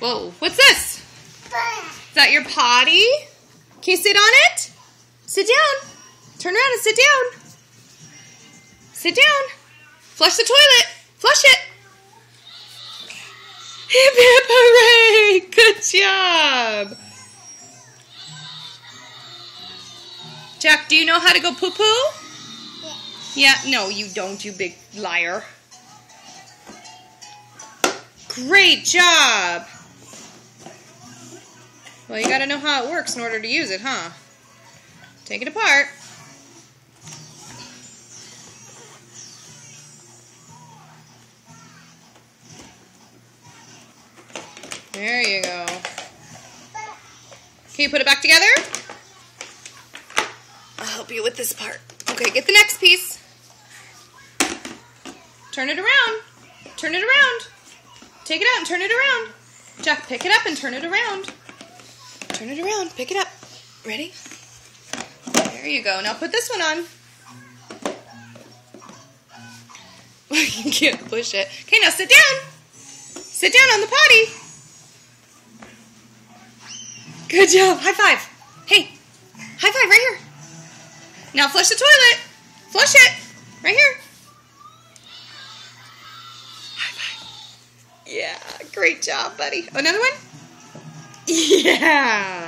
Whoa, what's this? Is that your potty? Can you sit on it? Sit down. Turn around and sit down. Sit down. Flush the toilet. Flush it. Hip hip hooray! Good job. Jack, do you know how to go poo-poo? Yeah, no, you don't, you big liar. Great job. Well, you gotta know how it works in order to use it, huh? Take it apart. There you go. Can you put it back together? I'll help you with this part. Okay, get the next piece. Turn it around. Turn it around. Take it out and turn it around. Jack, pick it up and turn it around. Turn it around. Pick it up. Ready? There you go. Now put this one on. You can't push it. Okay, now sit down. Sit down on the potty. Good job. High five. Hey, high five right here. Now flush the toilet. Flush it. Right here. High five. Yeah, great job, buddy. Another one? Yeah.